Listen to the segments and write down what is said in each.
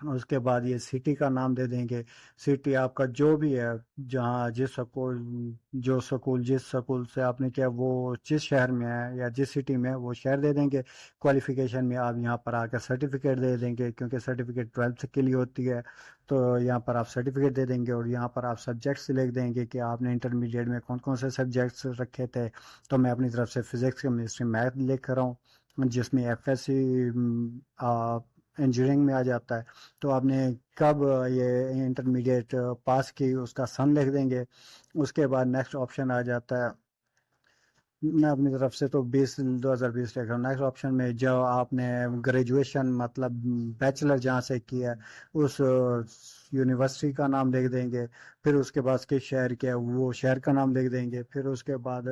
اس کے بعد یہ سٹی کا نام دے دیں گے، سٹی آپ کا جو بھی ہے، جہاں جس سکول سے آپ نے کیا وہ جس شہر میں ہے یا جس سٹی میں ہے وہ شہر دے دیں گے۔ کوالیفیکیشن میں آپ یہاں پر آ کر سرٹیفکیٹ دے دیں گے، کیونکہ سرٹیفکیٹ 12th کے لیے ہوتی ہے، تو یہاں پر آپ سرٹیفکیٹ دے دیں گے، اور یہاں پر آپ سبجیکٹس لکھ دیں گے کہ آپ نے انٹرمیڈیٹ میں کون کون سے سبجیکٹس رکھے تھے۔ تو میں اپنی طرف سے فزکس کیمسٹری میتھ لکھ رہا ہوں، جس میں ایف ایس سی انجینئرنگ میں آ جاتا ہے۔ تو آپ نے کب یہ انٹرمیڈیٹ پاس کی اس کا سن لکھ دیں گے۔ اس کے بعد نیکسٹ آپشن آ جاتا ہے، میں اپنی طرف سے تو 2020 لکھ رہا ہوں۔ نیکسٹ آپشن میں جو آپ نے گریجویشن مطلب بیچلر جہاں سے کیا ہے اس یونیورسٹی کا نام لکھ دیں گے، پھر اس کے بعد کس شہر کے ہے وہ شہر کا نام لکھ دیں گے، پھر اس کے بعد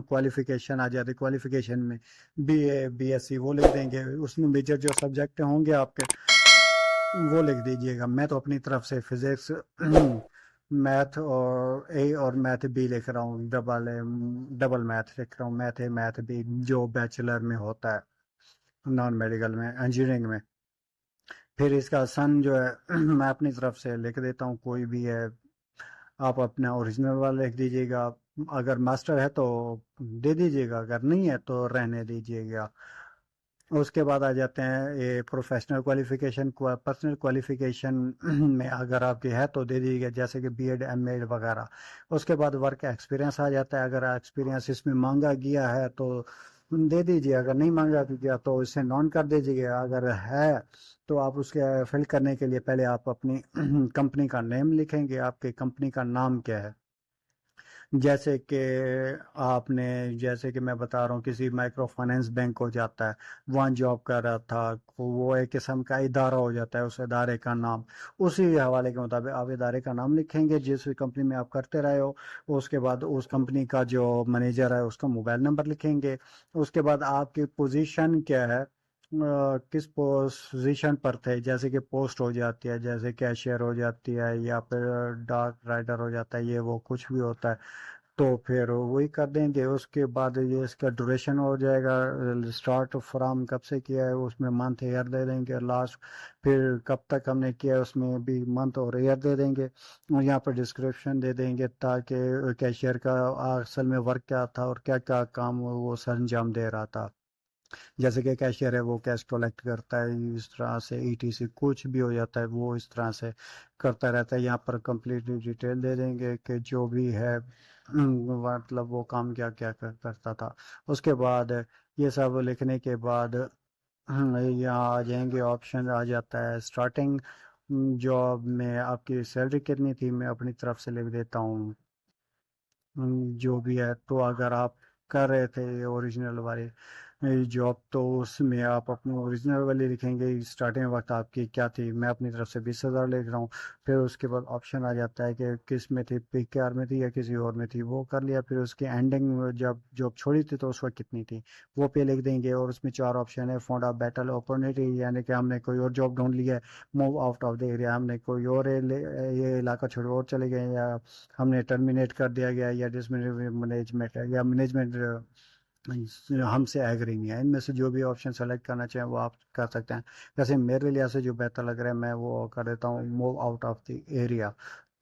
کوالیفیکیشن آ جاتی ہے، کوالیفیکیشن میں B A B S C وہ لکھ دیں گے، اس میں میجر جو سبجیکٹ ہوں گے آپ کے وہ لکھ دیجئے گا۔ میں تو اپنی طرف سے فزکس میتھ اور اے اور میتھ بی لکھ رہا ہوں، ڈبل میتھ لکھ رہا ہوں، میتھ بی جو بیچلر میں ہوتا ہے نان میڈیکل میں انجینئرنگ میں۔ پھر اس کا سن جو ہے میں اپنی طرف سے لکھ دیتا ہوں، کوئی بھی ہے آپ اپنا اوریجنل والا لکھ دیجیے گا، اگر ماسٹر ہے تو دے دیجیے گا، اگر نہیں ہے تو رہنے دیجیے گا۔ اس کے بعد آ جاتے ہیں یہ پروفیشنل کوالیفیکیشن، پرسنل کوالیفیکیشن میں اگر آپ کی ہے تو دے دیجیے گا، جیسے کہ بی ایڈ ایم ایڈ وغیرہ۔ اس کے بعد ورک ایکسپیرینس آ جاتا ہے، اگر ایکسپیرینس اس میں مانگا گیا ہے تو دے دیجیے، اگر نہیں مانگا گیا تو اسے نون کر دیجیے گا، اگر ہے تو آپ اس کے فل کرنے کے لیے پہلے آپ اپنی کمپنی کا نیم لکھیں گے، آپ کی کمپنی کا نام کیا ہے۔ جیسے کہ جیسے کہ میں بتا رہا ہوں کسی مائکرو فائنینس بینک ہو جاتا ہے، وہاں جاب کر رہا تھا، وہ ایک قسم کا ادارہ ہو جاتا ہے، اس ادارے کا نام اسی حوالے کے مطابق آپ ادارے کا نام لکھیں گے جس کمپنی میں آپ کرتے رہے ہو۔ اس کے بعد اس کمپنی کا جو مینیجر ہے اس کا موبائل نمبر لکھیں گے۔ اس کے بعد آپ کی پوزیشن کیا ہے، کس پوزیشن پر تھے، جیسے کہ پوسٹ ہو جاتی ہے، جیسے کیشیئر ہو جاتی ہے یا پھر ڈاک رائڈر ہو جاتا ہے، یہ وہ کچھ بھی ہوتا ہے تو پھر وہی کر دیں گے۔ اس کے بعد یہ اس کا ڈوریشن ہو جائے گا، اسٹارٹ فرام کب سے کیا ہے اس میں منتھ ایئر دے دیں گے، لاسٹ پھر کب تک ہم نے کیا ہے اس میں بھی منتھ اور ایئر دے دیں گے، اور یہاں پر ڈسکرپشن دے دیں گے تاکہ کیشیئر کا اصل میں ورک کیا تھا اور کیا کیا کام وہ سر انجام دے رہا تھا۔ جیسے کہ کیشیئر ہے وہ کیش کلیکٹ کرتا ہے، اس طرح سے ای ٹی سی کچھ بھی ہو جاتا ہے وہ اس طرح سے کرتا رہتا ہے۔ یہاں پر کمپلیٹ ڈیٹیل دے دیں گے کہ جو بھی ہے مطلب وہ کام کیا کیا کرتا تھا۔ اس کے بعد یہ سب لکھنے کے بعد یہاں آ جائیں گے، آپشن آ جاتا ہے اسٹارٹنگ جاب میں آپ کی سیلری کتنی تھی، میں اپنی طرف سے لکھ دیتا ہوں جو بھی ہے۔ تو اگر آپ کر رہے تھے اوریجنل والے جاب تو اس میں آپ اپنے اوریجنل والی لکھیں گے، اسٹارٹنگ وقت آپ کی کیا تھی، میں اپنی طرف سے 20,000 لکھ رہا ہوں۔ پھر اس کے بعد آپشن آ جاتا ہے کہ کس میں تھی، پی کے آر میں تھی یا کسی اور میں تھی، وہ کر لیا۔ پھر اس کی اینڈنگ جب جاب چھوڑی تھی تو اس وقت کتنی تھی وہ پہ لکھ دیں گے، اور اس میں 4 آپشن ہے، فاؤنڈ آف بیٹل اپورچونیٹی یعنی کہ ہم نے کوئی اور جاب ڈھونڈ لیا ہے، move out of the area ہم نے کوئی اور یہ علاقہ چھوڑ اور چلے گئے، یا ہم نے ٹرمینیٹ کر دیا گیا، یا ڈس مینجمنٹ یا مینجمنٹ ہم سے ایگری نہیں ہے۔ ان میں سے جو بھی آپشن سلیکٹ کرنا چاہیں وہ آپ کر سکتے ہیں۔ ویسے میرے لحاظ سے جو بہتر لگ رہا ہے میں وہ کر دیتا ہوں move out of the area,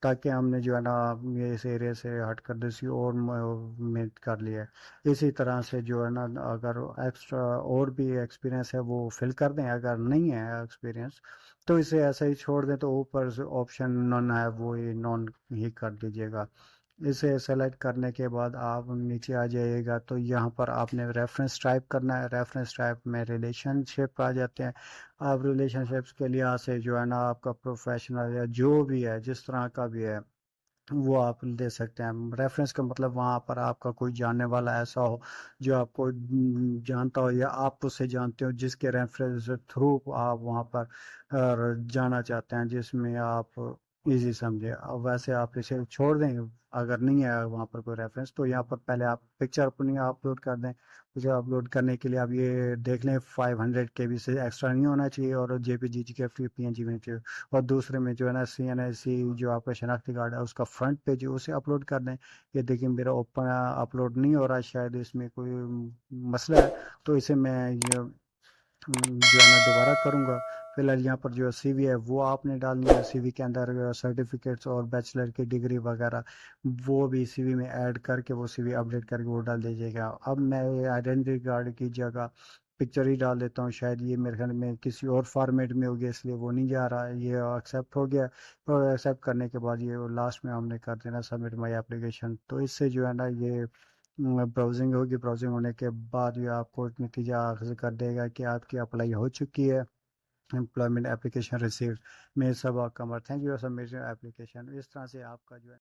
تاکہ ہم نے جو ہے نا یہ اس ایریا سے ہٹ کر دیسی اور میں کر لیا ہے۔ اسی طرح سے جو ہے نا اگر ایکسٹرا اور بھی ایکسپیرینس ہے وہ فل کر دیں، اگر نہیں ہے ایکسپیرینس تو اسے ایسا ہی چھوڑ دیں، تو اوپر آپشن نان ہے وہ نان ہی کر دیجیے گا۔ اسے سلیکٹ کرنے کے بعد آپ نیچے آ جائیے گا تو یہاں پر آپ نے ریفرنس ٹائپ کرنا ہے، ریفرنس ٹائپ میں ریلیشن شپ آ جاتے ہیں۔ آپ ریلیشن شپس کے لحاظ سے جو ہے نا آپ کا پروفیشنل یا جو بھی ہے جس طرح کا بھی ہے وہ آپ دے سکتے ہیں۔ ریفرنس کا مطلب وہاں پر آپ کا کوئی جاننے والا ایسا ہو جو آپ کو جانتا ہو، یا آپ اسے جانتے ہو جس کے ریفرنس تھرو آپ وہاں پر جانا چاہتے ہیں، جس میں آپ ایزی سمجھے۔ اب ویسے آپ اسے چھوڑ دیں، اگر نہیں ہے وہاں پر کوئی ریفرنس تو یہاں پر پہلے آپ پکچر اپنی اپلوڈ کر دیں۔ اسے اپلوڈ کرنے کے لیے آپ یہ دیکھ لیں 500 KB سے ایکسٹرا نہیں ہونا چاہیے، اور جے پی جی کے پی این جی میں چاہیے۔ اور دوسرے میں جو ہے نا سی این آئی سی جو آپ کا شناختی کارڈ ہے اس کا فرنٹ پیج اسے اپلوڈ کر دیں۔ یہ دیکھیں میرا اوپن اپلوڈ نہیں ہو رہا، شاید اس میں کوئی مسئلہ ہے، تو اسے میں جو ہے نا دوبارہ کروں گا۔ فی الحال یہاں پر جو سی وی ہے وہ آپ نے ڈالنی ہے. سی وی کے اندر سرٹیفکیٹس اور بیچلر کی ڈگری وغیرہ وہ بھی سی وی میں ایڈ کر کے وہ سی وی اپڈیٹ کر کے وہ ڈال دیجیے گا. اب میں آئیڈینٹی کارڈ کی جگہ پکچر ہی ڈال دیتا ہوں، شاید یہ میرے خیال میں کسی اور فارمیٹ میں ہو گیا اس لیے وہ نہیں جا رہا. یہ ایکسیپٹ ہو گیا، اور ایکسیپٹ کرنے کے بعد یہ لاسٹ میں ہم نے کر دینا سبمٹ مائی اپلیکیشن. تو اس سے جو ہے نا یہ براؤزنگ ہوگی، براؤزنگ ہونے کے بعد یہ آپ کو نتیجہ حاصل کر دے گا کہ آپ کی اپلائی ہو چکی ہے، امپلائمنٹ اپلیکیشن ریسیوڈ. میں سب آپ کا تھینک یو سبمٹ اپلیکیشن. اس طرح سے آپ کا جو ہے